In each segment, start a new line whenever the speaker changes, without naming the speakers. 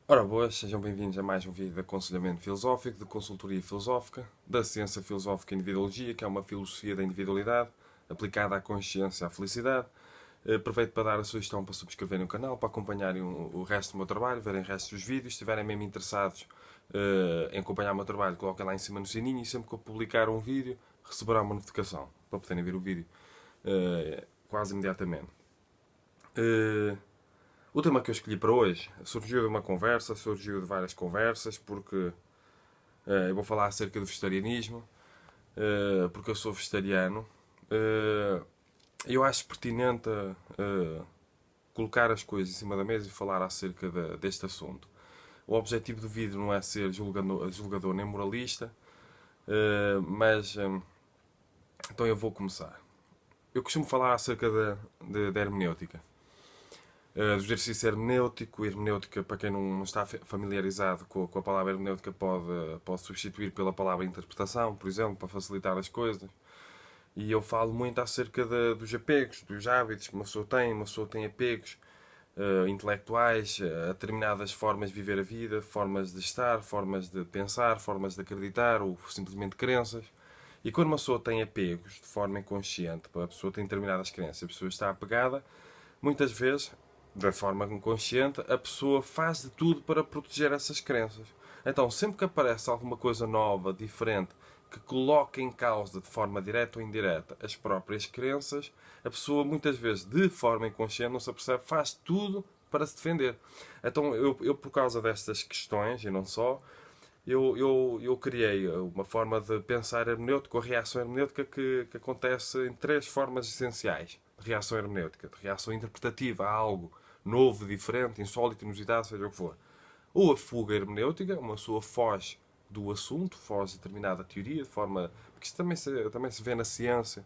Ora boas, sejam bem-vindos a mais um vídeo de aconselhamento filosófico, de consultoria filosófica, da ciência filosófica e individuologia, que é uma filosofia da individualidade aplicada à consciência e à felicidade. Aproveito para dar a sugestão para subscreverem o canal, para acompanharem o resto do meu trabalho, verem o resto dos vídeos. Se estiverem mesmo interessados em acompanhar o meu trabalho, coloquem lá em cima no sininho e sempre que eu publicar um vídeo, receberá uma notificação para poderem ver o vídeo quase imediatamente. O tema que eu escolhi para hoje surgiu de uma conversa, surgiu de várias conversas, porque eu vou falar acerca do vegetarianismo, porque eu sou vegetariano. Eu acho pertinente colocar as coisas em cima da mesa e falar acerca deste assunto. O objetivo do vídeo não é ser julgador nem moralista, mas então eu vou começar. Eu costumo falar acerca da hermenêutica. Do exercício hermenêutico. Hermenêutica, para quem não está familiarizado com a palavra hermenêutica, pode substituir pela palavra interpretação, por exemplo, para facilitar as coisas. E eu falo muito acerca dos apegos, dos hábitos que uma pessoa tem apegos intelectuais a determinadas formas de viver a vida, formas de estar, formas de pensar, formas de acreditar ou simplesmente crenças. E quando uma pessoa tem apegos de forma inconsciente, a pessoa tem determinadas crenças, a pessoa está apegada, muitas vezes, da forma inconsciente, a pessoa faz de tudo para proteger essas crenças. Então, sempre que aparece alguma coisa nova, diferente, que coloca em causa de forma direta ou indireta as próprias crenças, a pessoa muitas vezes, de forma inconsciente, não se apercebe, faz tudo para se defender. Então, eu por causa destas questões, e não só, eu criei uma forma de pensar hermenêutico, a reação hermenêutica, que acontece em três formas essenciais de reação hermenêutica: de reação interpretativa a algo novo, diferente, insólito, inusitado, seja o que for. Ou a fuga hermenêutica, uma pessoa foge do assunto, foge de determinada teoria, de forma. Porque isto também se vê na ciência,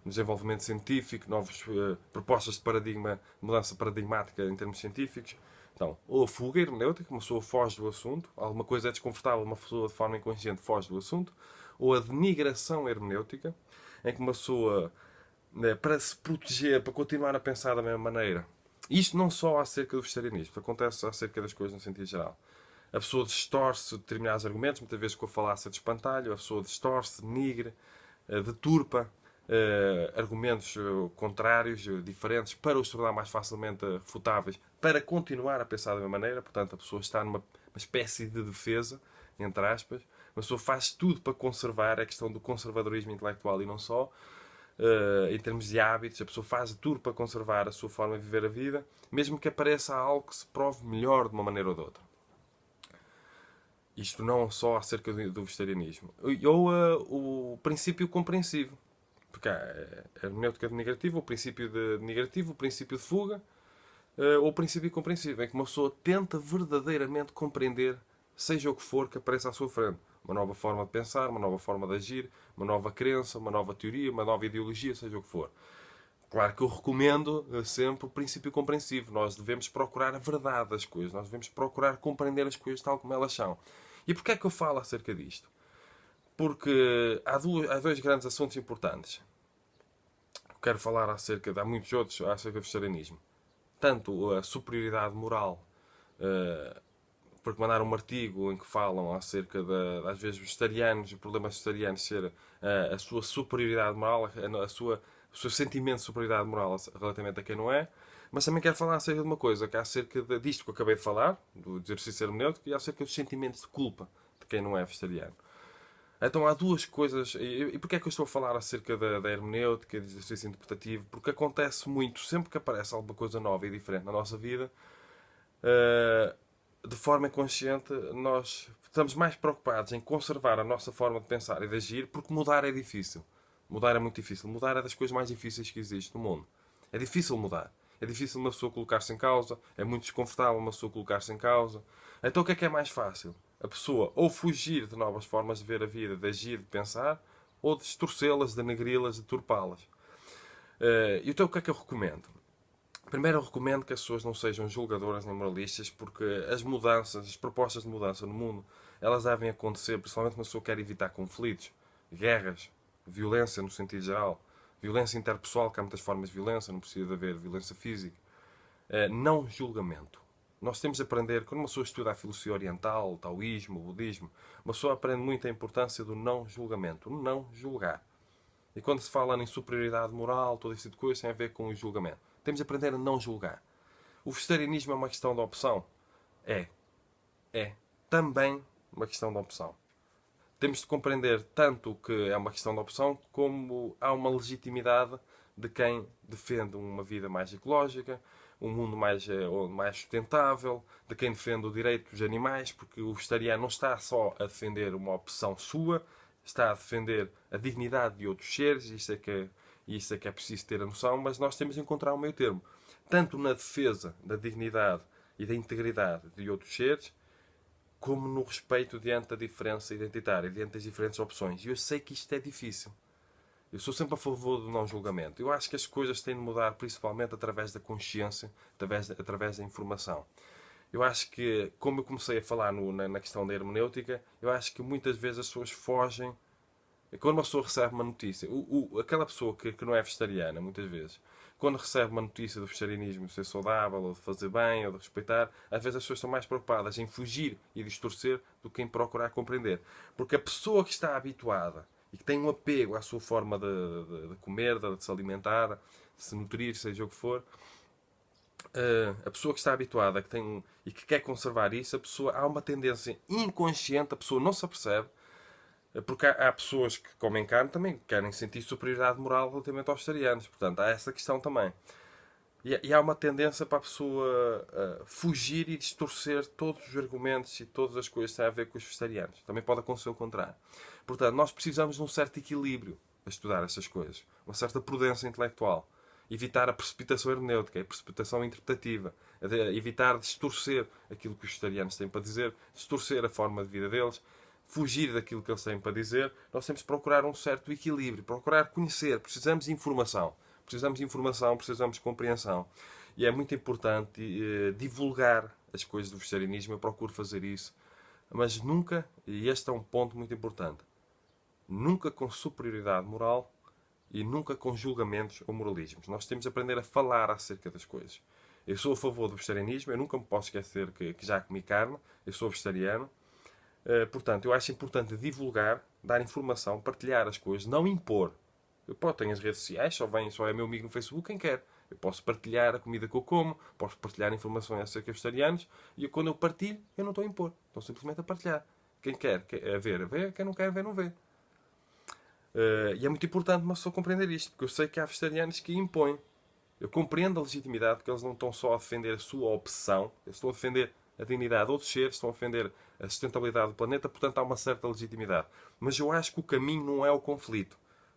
no desenvolvimento científico, novas propostas de paradigma, mudança paradigmática em termos científicos. Então, ou a fuga hermenêutica, uma pessoa foge do assunto, alguma coisa é desconfortável, uma pessoa de forma inconsciente foge do assunto, ou a denigração hermenêutica, em que uma pessoa, né, para se proteger, para continuar a pensar da mesma maneira. Isto não só acerca do vegetarianismo, acontece acerca das coisas no sentido geral. A pessoa distorce determinados argumentos, muitas vezes com a falácia de espantalho, a pessoa distorce, denigre, deturpa argumentos contrários, diferentes, para os tornar mais facilmente refutáveis, para continuar a pensar da mesma maneira. Portanto, a pessoa está numa espécie de defesa, entre aspas. A pessoa faz tudo para conservar a questão do conservadorismo intelectual e não só. Em termos de hábitos, a pessoa faz tudo para conservar a sua forma de viver a vida, mesmo que apareça algo que se prove melhor de uma maneira ou de outra. Isto não só acerca do vegetarianismo. Ou o princípio compreensivo. Porque há a hermenêutica negativa, o princípio de negativo, o princípio de fuga, ou o princípio compreensivo, em que uma pessoa tenta verdadeiramente compreender, seja o que for que apareça à sua frente. Uma nova forma de pensar, uma nova forma de agir, uma nova crença, uma nova teoria, uma nova ideologia, seja o que for. Claro que eu recomendo sempre o princípio compreensivo. Nós devemos procurar a verdade das coisas. Nós devemos procurar compreender as coisas tal como elas são. E porquê é que eu falo acerca disto? Porque há dois grandes assuntos importantes. Quero falar acerca há muitos outros, acerca do vegetarianismo. Tanto a superioridade moral, porque mandaram um artigo em que falam acerca às vezes, vegetarianos, o problema dos vegetarianos ser a sua superioridade moral, o seu sentimento de superioridade moral relativamente a quem não é. Mas também quero falar acerca de uma coisa, que é acerca disto que eu acabei de falar, do exercício hermenêutico, e acerca dos sentimentos de culpa de quem não é vegetariano. Então há duas coisas. E porquê é que eu estou a falar acerca da hermenêutica, do exercício interpretativo? Porque acontece muito, sempre que aparece alguma coisa nova e diferente na nossa vida, eh, de forma inconsciente, nós estamos mais preocupados em conservar a nossa forma de pensar e de agir, porque mudar é difícil. Mudar é muito difícil. Mudar é das coisas mais difíceis que existe no mundo. É difícil mudar. É difícil uma pessoa colocar-se em causa. É muito desconfortável uma pessoa colocar-se em causa. Então o que é mais fácil? A pessoa ou fugir de novas formas de ver a vida, de agir, de pensar, ou distorcê-las, denegri-las, deturpá-las. Então o que é que eu recomendo? Primeiro, eu recomendo que as pessoas não sejam julgadoras nem moralistas, porque as mudanças, as propostas de mudança no mundo, elas devem acontecer, principalmente quando a pessoa quer evitar conflitos, guerras, violência no sentido geral, violência interpessoal, que há muitas formas de violência, não precisa de haver violência física. Não julgamento. Nós temos de aprender, quando uma pessoa estuda a filosofia oriental, o taoísmo, o budismo, uma pessoa aprende muito a importância do não julgamento, o não julgar. E quando se fala em superioridade moral, todo esse tipo de coisa tem a ver com o julgamento. Temos de aprender a não julgar. O vegetarianismo é uma questão de opção? É. É. Também uma questão de opção. Temos de compreender tanto que é uma questão de opção, como há uma legitimidade de quem defende uma vida mais ecológica, um mundo mais sustentável, de quem defende o direito dos animais, porque o vegetariano não está só a defender uma opção sua, está a defender a dignidade de outros seres, isso é que é preciso ter a noção, mas nós temos de encontrar um meio termo. Tanto na defesa da dignidade e da integridade de outros seres, como no respeito diante da diferença identitária, diante das diferentes opções. E eu sei que isto é difícil. Eu sou sempre a favor do não julgamento. Eu acho que as coisas têm de mudar principalmente através da consciência, através da informação. Eu acho que, como eu comecei a falar na questão da hermenêutica, eu acho que muitas vezes as pessoas fogem. Quando uma pessoa recebe uma notícia, aquela pessoa que não é vegetariana, muitas vezes, quando recebe uma notícia do vegetarianismo de ser saudável, ou de fazer bem, ou de respeitar, às vezes as pessoas estão mais preocupadas em fugir e distorcer do que em procurar compreender. Porque a pessoa que está habituada e que tem um apego à sua forma de comer, de se alimentar, de se nutrir, seja o que for, a pessoa que está habituada e que quer conservar isso, há uma tendência inconsciente, a pessoa não se apercebe, porque há pessoas que comem carne também que querem sentir superioridade moral relativamente aos vegetarianos. Portanto, há essa questão também. E há uma tendência para a pessoa fugir e distorcer todos os argumentos e todas as coisas que têm a ver com os vegetarianos. Também pode acontecer o contrário. Portanto, nós precisamos de um certo equilíbrio a estudar estas coisas. Uma certa prudência intelectual. Evitar a precipitação hermenêutica, a precipitação interpretativa. Evitar distorcer aquilo que os vegetarianos têm para dizer, distorcer a forma de vida deles, fugir daquilo que eles têm para dizer. Nós temos de procurar um certo equilíbrio, procurar conhecer. Precisamos de informação. Precisamos de informação, precisamos de compreensão. E é muito importante divulgar as coisas do vegetarianismo. Eu procuro fazer isso. Mas nunca, e este é um ponto muito importante, nunca com superioridade moral e nunca com julgamentos ou moralismos. Nós temos de aprender a falar acerca das coisas. Eu sou a favor do vegetarianismo. Eu nunca me posso esquecer que já comi carne. Eu sou vegetariano. Portanto, eu acho importante divulgar, dar informação, partilhar as coisas, não impor. Eu tenho as redes sociais, só é meu amigo no Facebook quem quer. Eu posso partilhar a comida que eu como, posso partilhar informações acerca dos vegetarianos, e quando eu partilho, eu não estou a impor. Estou simplesmente a partilhar. Quem quer ver, vê. Quem não quer ver, não vê. E é muito importante uma pessoa compreender isto, porque eu sei que há vegetarianos que impõem. Eu compreendo a legitimidade, porque eles não estão só a defender a sua opção, eles estão a defender a dignidade de outros seres, estão a defender a sustentabilidade do planeta, portanto há uma certa legitimidade. Mas eu acho que o caminho não é o conflito.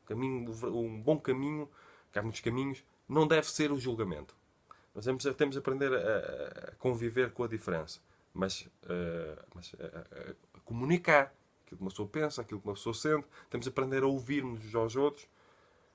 Um bom caminho, que há muitos caminhos, não deve ser o julgamento. Nós temos de aprender a conviver com a diferença, mas a comunicar aquilo que uma pessoa pensa, aquilo que uma pessoa sente. Temos de aprender a ouvir-nos uns aos outros,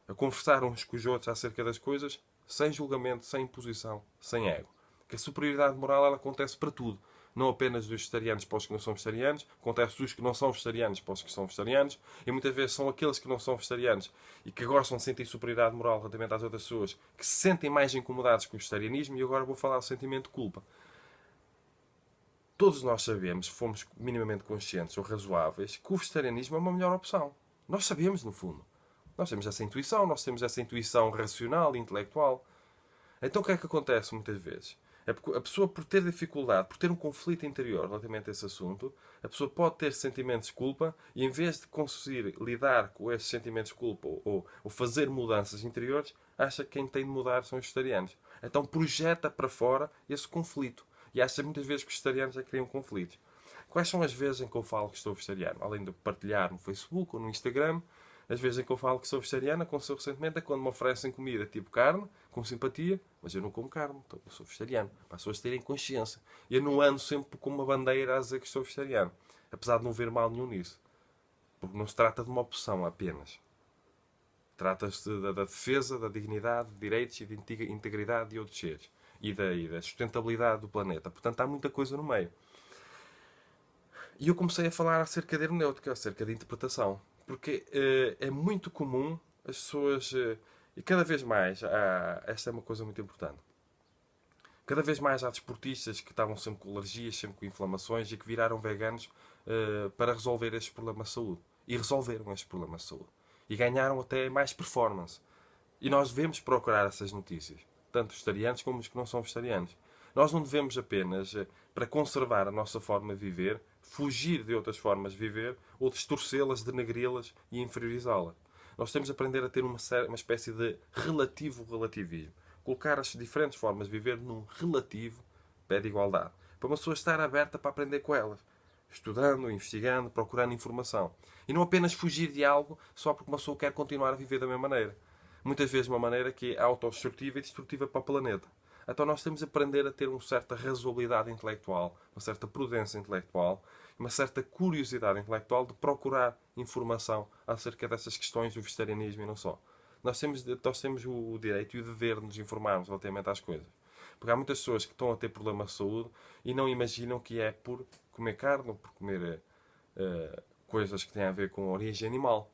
a conversar uns com os outros acerca das coisas, sem julgamento, sem imposição, sem ego. Que a superioridade moral ela acontece para tudo. Não apenas dos vegetarianos para os que não são vegetarianos, acontece dos que não são vegetarianos para os que são vegetarianos, e muitas vezes são aqueles que não são vegetarianos e que gostam de sentir superioridade moral relativamente às outras pessoas, que se sentem mais incomodados com o vegetarianismo, e agora vou falar do sentimento de culpa. Todos nós sabemos, fomos minimamente conscientes ou razoáveis, que o vegetarianismo é uma melhor opção. Nós sabemos, no fundo. Nós temos essa intuição racional e intelectual. Então o que é que acontece muitas vezes? É porque a pessoa, por ter dificuldade, por ter um conflito interior relativamente a esse assunto, a pessoa pode ter sentimentos de culpa e, em vez de conseguir lidar com esses sentimentos de culpa ou fazer mudanças interiores, acha que quem tem de mudar são os vegetarianos. Então projeta para fora esse conflito. E acha muitas vezes que os vegetarianos criam conflitos. Quais são as vezes em que eu falo que estou vegetariano? Além de partilhar no Facebook ou no Instagram, as vezes em que eu falo que sou vegetariano, aconteceu recentemente, é quando me oferecem comida tipo carne, com simpatia, mas eu não como carne, então eu sou vegetariano. Para as pessoas terem consciência. Eu não ando sempre com uma bandeira a dizer que sou vegetariano. Apesar de não ver mal nenhum nisso. Porque não se trata de uma opção apenas. Trata-se da defesa da dignidade, de direitos e de integridade de outros seres. E da sustentabilidade do planeta. Portanto, há muita coisa no meio. E eu comecei a falar acerca de hermenêutica, acerca de interpretação. Porque é muito comum as pessoas... e cada vez mais, esta é uma coisa muito importante. Cada vez mais há desportistas que estavam sempre com alergias, sempre com inflamações e que viraram veganos para resolver estes problemas de saúde. E resolveram estes problemas de saúde. E ganharam até mais performance. E nós devemos procurar essas notícias. Tanto vegetarianos como os que não são vegetarianos. Nós não devemos apenas, para conservar a nossa forma de viver, fugir de outras formas de viver ou distorcê-las, denegri-las e inferiorizá-las. Nós temos de aprender a ter uma espécie de relativismo. Colocar as diferentes formas de viver num relativo pé de igualdade. Para uma pessoa estar aberta para aprender com elas. Estudando, investigando, procurando informação. E não apenas fugir de algo só porque uma pessoa quer continuar a viver da mesma maneira. Muitas vezes uma maneira que é autodestrutiva e destrutiva para o planeta. Então nós temos de aprender a ter uma certa razoabilidade intelectual, uma certa prudência intelectual, uma certa curiosidade intelectual de procurar informação acerca dessas questões do vegetarianismo e não só. Nós temos o direito e o dever de nos informarmos relativamente às coisas. Porque há muitas pessoas que estão a ter problemas de saúde e não imaginam que é por comer carne ou por comer coisas que têm a ver com origem animal.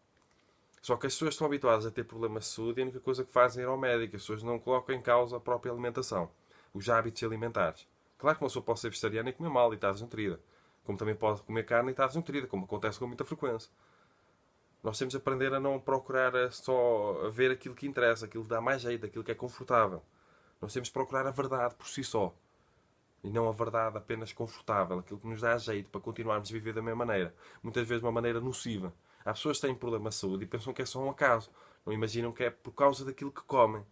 Só que as pessoas estão habituadas a ter problemas de saúde e a única coisa que fazem é ir ao médico. As pessoas não colocam em causa a própria alimentação, os hábitos alimentares. Claro que uma pessoa pode ser vegetariana e comer mal e estar desnutrida. Como também pode comer carne e estar desnutrida, como acontece com muita frequência. Nós temos de aprender a não procurar só ver aquilo que interessa, aquilo que dá mais jeito, aquilo que é confortável. Nós temos de procurar a verdade por si só. E não a verdade apenas confortável, aquilo que nos dá jeito para continuarmos a viver da mesma maneira. Muitas vezes de uma maneira nociva. Há pessoas que têm problemas de saúde e pensam que é só um acaso. Não imaginam que é por causa daquilo que comem.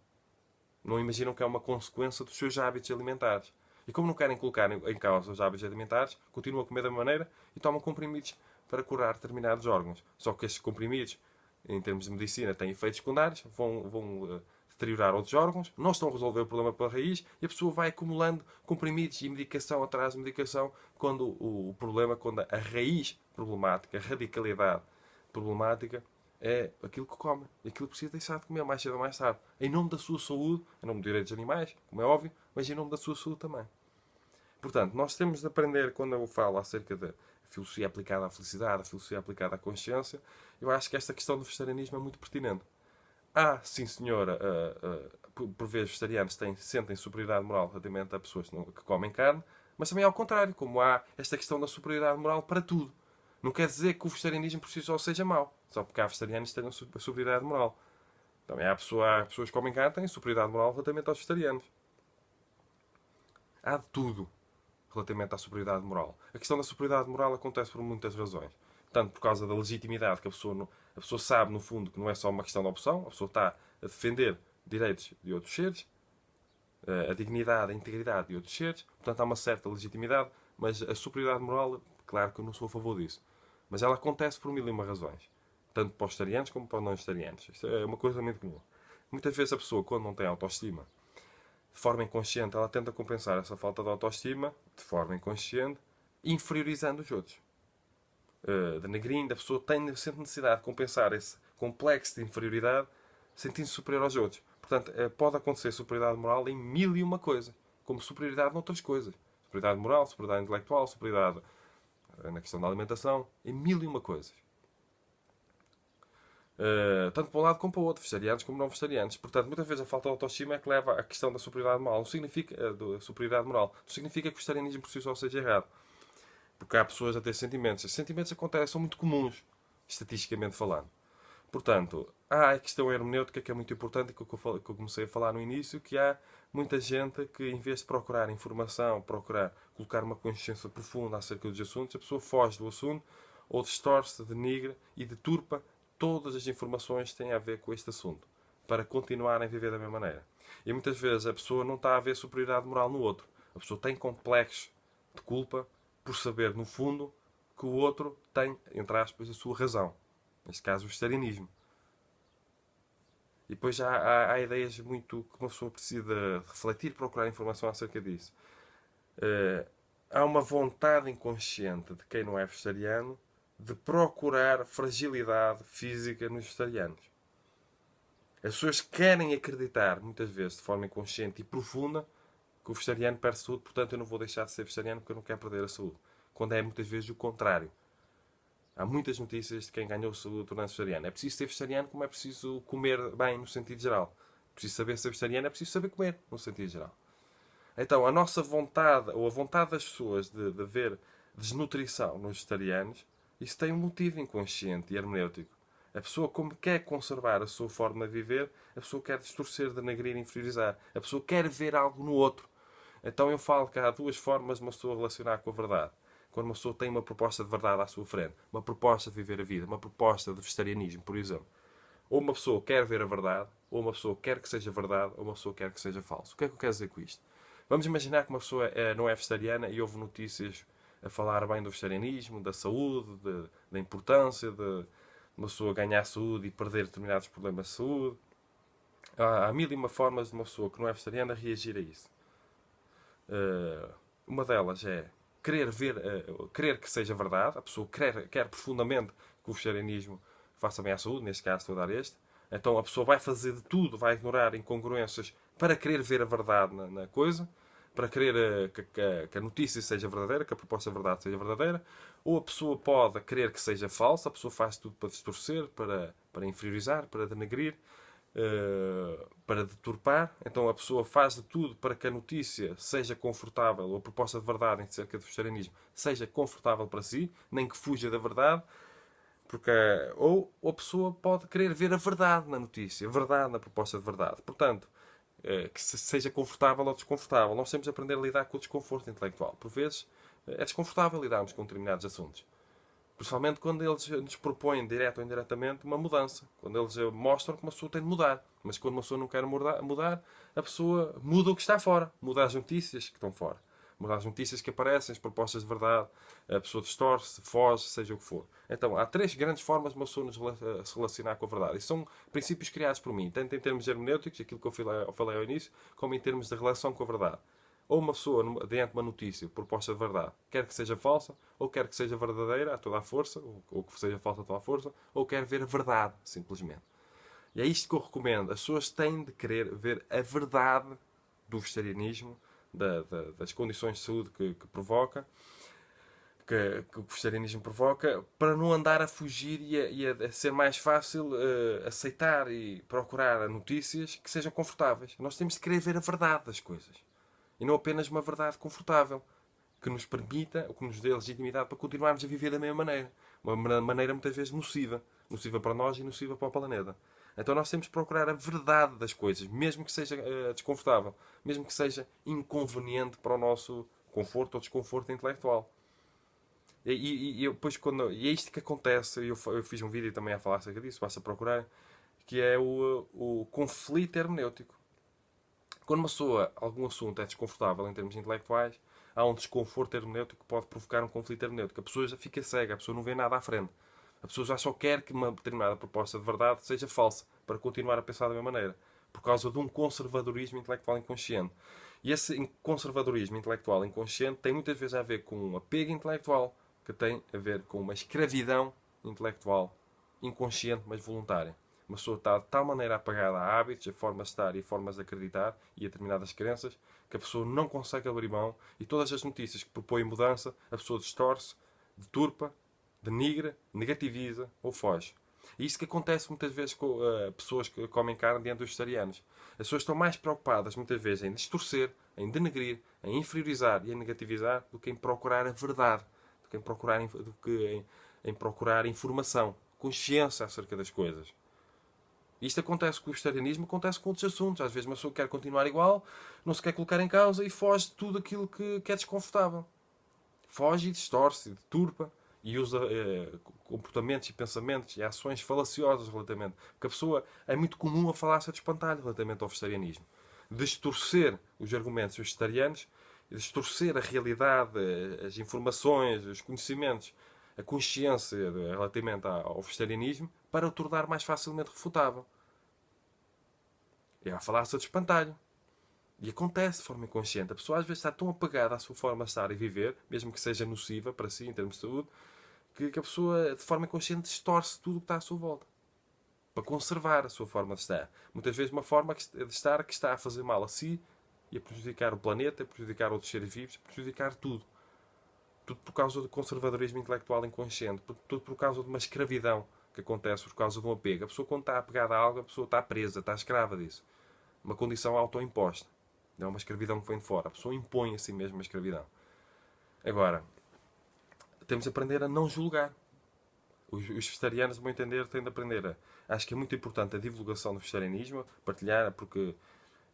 Não imaginam que é uma consequência dos seus hábitos alimentares. E como não querem colocar em causa os hábitos alimentares, continuam a comer da mesma maneira e tomam comprimidos para curar determinados órgãos. Só que estes comprimidos, em termos de medicina, têm efeitos secundários, vão deteriorar outros órgãos, não estão a resolver o problema pela raiz e a pessoa vai acumulando comprimidos e medicação atrás de medicação quando quando a raiz problemática, a radicalidade problemática é aquilo que come. E aquilo que precisa deixar de comer mais cedo ou mais tarde. Em nome da sua saúde, em nome dos direitos animais, como é óbvio, mas em nome da sua saúde também. Portanto, nós temos de aprender, quando eu falo acerca da filosofia aplicada à felicidade, a filosofia aplicada à consciência, eu acho que esta questão do vegetarianismo é muito pertinente. Sim senhora, por vezes vegetarianos sentem superioridade moral relativamente a pessoas que comem carne, mas também ao contrário, como há esta questão da superioridade moral para tudo. Não quer dizer que o vegetarianismo por si só seja mau, só porque há vegetarianos que tenham superioridade moral. Também há pessoas que comem carne que têm superioridade moral relativamente aos vegetarianos. Há de tudo relativamente à superioridade moral. A questão da superioridade moral acontece por muitas razões. Tanto por causa da legitimidade que a pessoa sabe, no fundo, que não é só uma questão de opção, a pessoa está a defender direitos de outros seres, a dignidade, a integridade de outros seres, portanto há uma certa legitimidade, mas a superioridade moral, claro que eu não sou a favor disso. Mas ela acontece por mil e uma razões. Tanto para os vegetarianos como para os não vegetarianos. Isto é uma coisa muito comum. Muitas vezes a pessoa, quando não tem autoestima, de forma inconsciente, ela tenta compensar essa falta de autoestima, de forma inconsciente, inferiorizando os outros. Denegrindo, a pessoa sente necessidade de compensar esse complexo de inferioridade, sentindo-se superior aos outros. Portanto, pode acontecer superioridade moral em mil e uma coisas, como superioridade noutras coisas. Superioridade moral, superioridade intelectual, superioridade na questão da alimentação, em mil e uma coisas. Tanto para um lado como para o outro, vegetarianos como não vegetarianos. Portanto, muitas vezes a falta de autoestima é que leva à questão da superioridade moral. Não significa, da superioridade moral. Não significa que o vegetarianismo por si só seja errado. Porque há pessoas a ter sentimentos. Esses sentimentos acontecem, são muito comuns, estatisticamente falando. Portanto, há a questão hermenêutica que é muito importante e que eu comecei a falar no início, que há muita gente que, em vez de procurar informação, procurar colocar uma consciência profunda acerca dos assuntos, a pessoa foge do assunto ou distorce, denigra e deturpa todas as informações que têm a ver com este assunto, para continuarem a viver da mesma maneira. E muitas vezes a pessoa não está a ver superioridade moral no outro. A pessoa tem complexos de culpa por saber, no fundo, que o outro tem, entre aspas, a sua razão. Neste caso, o vegetarianismo. E depois há ideias muito que uma pessoa precisa refletir, procurar informação acerca disso. Há uma vontade inconsciente de quem não é vegetariano de procurar fragilidade física nos vegetarianos. As pessoas querem acreditar, muitas vezes, de forma inconsciente e profunda, que o vegetariano perde saúde, portanto eu não vou deixar de ser vegetariano porque eu não quero perder a saúde. Quando é muitas vezes o contrário. Há muitas notícias de quem ganhou saúde tornando-se vegetariano. É preciso ser vegetariano como é preciso comer bem no sentido geral. É preciso saber ser vegetariano, é preciso saber comer no sentido geral. Então, a nossa vontade, ou a vontade das pessoas de haver desnutrição nos vegetarianos, isso tem um motivo inconsciente e hermenêutico. A pessoa, como quer conservar a sua forma de viver, a pessoa quer distorcer, denegrir, inferiorizar. A pessoa quer ver algo no outro. Então eu falo que há duas formas de uma pessoa relacionar com a verdade. Quando uma pessoa tem uma proposta de verdade à sua frente, uma proposta de viver a vida, uma proposta de vegetarianismo, por exemplo. Ou uma pessoa quer ver a verdade, ou uma pessoa quer que seja verdade, ou uma pessoa quer que seja falso. O que é que eu quero dizer com isto? Vamos imaginar que uma pessoa não é vegetariana e houve notícias a falar bem do vegetarianismo, da saúde, da importância de uma pessoa ganhar saúde e perder determinados problemas de saúde. Há mil e uma formas de uma pessoa que não é vegetariana reagir a isso. Uma delas é querer que seja verdade. A pessoa quer profundamente que o vegetarianismo faça bem à saúde, neste caso estou a dar este. Então a pessoa vai fazer de tudo, vai ignorar incongruências para querer ver a verdade na coisa, para querer que a notícia seja verdadeira, que a proposta de verdade seja verdadeira. Ou a pessoa pode querer que seja falsa, a pessoa faz tudo para distorcer, para inferiorizar, para denegrir, para deturpar. Então a pessoa faz de tudo para que a notícia seja confortável, ou a proposta de verdade acerca do vegetarianismo seja confortável para si, nem que fuja da verdade. Porque, ou a pessoa pode querer ver a verdade na notícia, a verdade na proposta de verdade. Portanto, que seja confortável ou desconfortável. Nós temos de aprender a lidar com o desconforto intelectual. Por vezes, é desconfortável lidarmos com determinados assuntos. Principalmente quando eles nos propõem, direto ou indiretamente, uma mudança. Quando eles mostram que uma pessoa tem de mudar. Mas quando uma pessoa não quer mudar, a pessoa muda o que está fora. Muda as notícias que estão fora. Muda as notícias que aparecem, as propostas de verdade. A pessoa distorce, foge, seja o que for. Então, há três grandes formas de uma pessoa se relacionar com a verdade. E são princípios criados por mim. Tanto em termos hermenêuticos, aquilo que eu falei ao início, como em termos de relação com a verdade. Ou uma pessoa, diante de uma notícia, proposta de verdade, quer que seja falsa, ou quer que seja verdadeira, a toda a força, ou que seja falsa a toda a força, ou quer ver a verdade, simplesmente. E é isto que eu recomendo. As pessoas têm de querer ver a verdade do vegetarianismo, das condições de saúde que provoca, que o vegetarianismo provoca, para não andar a fugir e a ser mais fácil aceitar e procurar notícias que sejam confortáveis. Nós temos de querer ver a verdade das coisas. E não apenas uma verdade confortável, que nos permita, ou que nos dê legitimidade para continuarmos a viver da mesma maneira. Uma maneira muitas vezes nociva. Nociva para nós e nociva para o planeta. Então nós temos de procurar a verdade das coisas, mesmo que seja desconfortável, mesmo que seja inconveniente para o nosso conforto ou desconforto intelectual. Depois, e é isto que acontece, eu fiz um vídeo também a falar acerca disso, basta procurar, que é o conflito hermenêutico. Quando uma pessoa, algum assunto é desconfortável em termos intelectuais, há um desconforto hermenêutico que pode provocar um conflito hermenêutico. A pessoa já fica cega, a pessoa não vê nada à frente. A pessoa já só quer que uma determinada proposta de verdade seja falsa, para continuar a pensar da mesma maneira. Por causa de um conservadorismo intelectual inconsciente. E esse conservadorismo intelectual inconsciente tem muitas vezes a ver com um apego intelectual, que tem a ver com uma escravidão intelectual inconsciente, mas voluntária. Uma pessoa está de tal maneira apegada a hábitos, a formas de estar e formas de acreditar e a determinadas crenças, que a pessoa não consegue abrir mão e todas as notícias que propõem mudança, a pessoa distorce, deturpa, denigra, negativiza ou foge. E isso que acontece muitas vezes com pessoas que comem carne diante dos vegetarianos. As pessoas estão mais preocupadas muitas vezes em distorcer, em denegrir, em inferiorizar e em negativizar do que em procurar a verdade, do que em procurar informação, consciência acerca das coisas. Isto acontece com o vegetarianismo, acontece com outros assuntos. Às vezes uma pessoa quer continuar igual, não se quer colocar em causa e foge de tudo aquilo que é desconfortável. Foge e distorce, deturpa e usa comportamentos e pensamentos e ações falaciosas relativamente. Porque a pessoa é muito comum a falar-se de espantalho relativamente ao vegetarianismo. Distorcer os argumentos vegetarianos, distorcer a realidade, as informações, os conhecimentos, a consciência relativamente ao vegetarianismo para o tornar mais facilmente refutável. É a falar-se de espantalho. E acontece de forma inconsciente. A pessoa às vezes está tão apegada à sua forma de estar e viver, mesmo que seja nociva para si, em termos de saúde, que a pessoa, de forma inconsciente, distorce tudo o que está à sua volta. Para conservar a sua forma de estar. Muitas vezes uma forma de estar que está a fazer mal a si e a prejudicar o planeta, a prejudicar outros seres vivos, a prejudicar tudo. Tudo por causa do conservadorismo intelectual inconsciente. Tudo por causa de uma escravidão que acontece por causa de um apego. A pessoa, quando está apegada a algo, a pessoa está presa, está escrava disso. Uma condição autoimposta. É uma escravidão que vem de fora. A pessoa impõe a si mesma a escravidão. Agora, temos de aprender a não julgar. Os vegetarianos, no meu entender, têm de aprender Acho que é muito importante a divulgação do vegetarianismo, partilhar, porque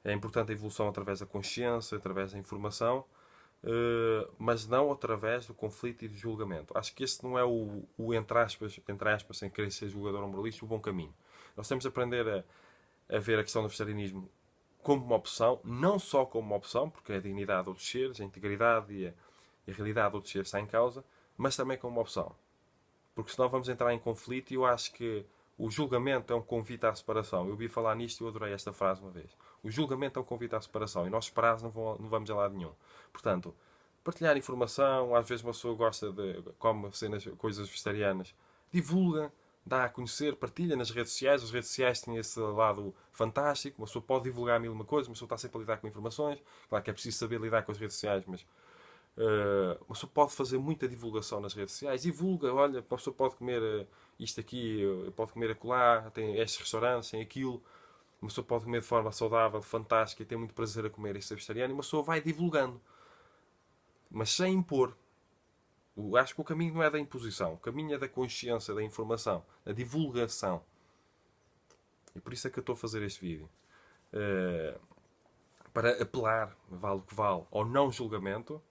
é importante a evolução através da consciência, através da informação, mas não através do conflito e do julgamento. Acho que esse não é entre aspas, sem querer ser julgador ou moralista, o bom caminho. Nós temos de aprender a ver a questão do vegetarianismo como uma opção, não só como uma opção, porque é a dignidade de outros seres, a integridade e a realidade de outros seres está em causa, mas também como uma opção. Porque senão vamos entrar em conflito e eu acho que o julgamento é um convite à separação. Eu ouvi falar nisto e eu adorei esta frase uma vez. O julgamento é um convite à separação e nós separados não vamos a lado nenhum. Portanto, partilhar informação, às vezes uma pessoa gosta de come coisas vegetarianas, divulga, dá a conhecer, partilha nas redes sociais. As redes sociais têm esse lado fantástico. Uma pessoa pode divulgar mil e uma coisas, uma pessoa está sempre a lidar com informações. Claro que é preciso saber lidar com as redes sociais, mas uma pessoa pode fazer muita divulgação nas redes sociais. Divulga, olha, uma pessoa pode comer isto aqui, pode comer acolá, tem estes restaurantes, tem aquilo. Uma pessoa pode comer de forma saudável, fantástica, e tem muito prazer a comer e ser vegetariano. E uma pessoa vai divulgando, mas sem impor. Acho que o caminho não é da imposição. O caminho é da consciência, da informação, da divulgação. E por isso é que eu estou a fazer este vídeo. Para apelar, vale o que vale, ao não julgamento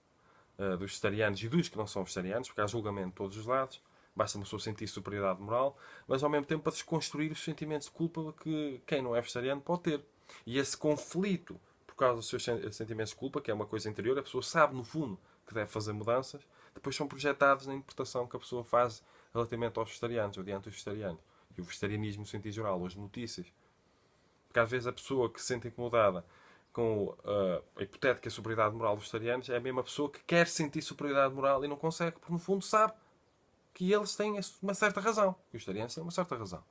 dos vegetarianos e dos que não são vegetarianos, porque há julgamento de todos os lados. Basta uma pessoa sentir superioridade moral, mas ao mesmo tempo para desconstruir os sentimentos de culpa que quem não é vegetariano pode ter. E esse conflito, por causa dos seus sentimentos de culpa, que é uma coisa interior, a pessoa sabe no fundo que deve fazer mudanças, depois são projetados na interpretação que a pessoa faz relativamente aos vegetarianos, ou diante dos vegetarianos. E o vegetarianismo no sentido geral, as notícias. Porque às vezes a pessoa que se sente incomodada com a hipotética superioridade moral dos vegetarianos é a mesma pessoa que quer sentir superioridade moral e não consegue, porque no fundo sabe que eles têm uma certa razão. Os vegetarianos têm uma certa razão.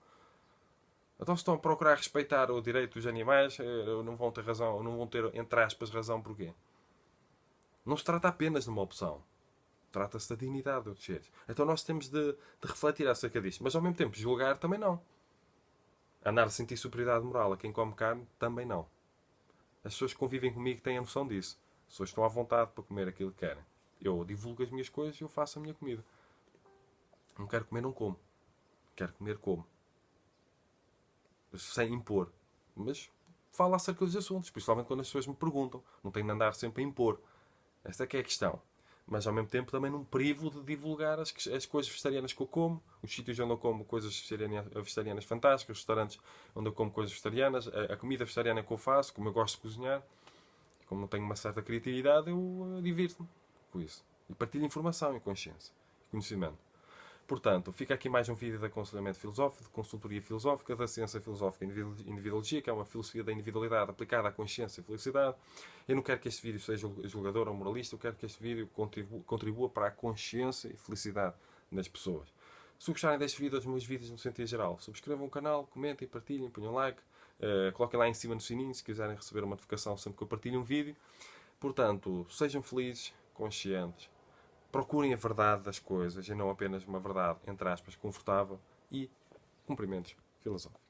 Então se estão a procurar respeitar o direito dos animais, não vão ter razão, não vão ter, entre aspas, razão porquê? Não se trata apenas de uma opção. Trata-se da dignidade dos seres. Então nós temos de refletir acerca disto. Mas ao mesmo tempo, julgar também não. Andar a sentir superioridade moral a quem come carne também não. As pessoas que convivem comigo têm a noção disso. As pessoas estão à vontade para comer aquilo que querem. Eu divulgo as minhas coisas e eu faço a minha comida. Não quero comer, não como. Quero comer, como. Sem impor. Mas falo acerca dos assuntos, principalmente quando as pessoas me perguntam. Não tenho de andar sempre a impor. Esta é que é a questão. Mas ao mesmo tempo também não privo de divulgar as coisas vegetarianas que eu como, os sítios onde eu como coisas vegetarianas fantásticas, os restaurantes onde eu como coisas vegetarianas, a comida vegetariana que eu faço, como eu gosto de cozinhar, como não tenho uma certa criatividade, eu divirto-me com isso. E partilho informação e consciência, e conhecimento. Portanto, fica aqui mais um vídeo de aconselhamento filosófico, de consultoria filosófica, da ciência filosófica e individuologia, que é uma filosofia da individualidade aplicada à consciência e felicidade. Eu não quero que este vídeo seja julgador ou moralista, eu quero que este vídeo contribua para a consciência e felicidade das pessoas. Se gostarem deste vídeo, dos meus vídeos no sentido geral, subscrevam o canal, comentem, partilhem, ponham like, coloquem lá em cima no sininho se quiserem receber uma notificação sempre que eu partilho um vídeo. Portanto, sejam felizes, conscientes. Procurem a verdade das coisas e não apenas uma verdade, entre aspas, confortável, e cumprimentos filosóficos.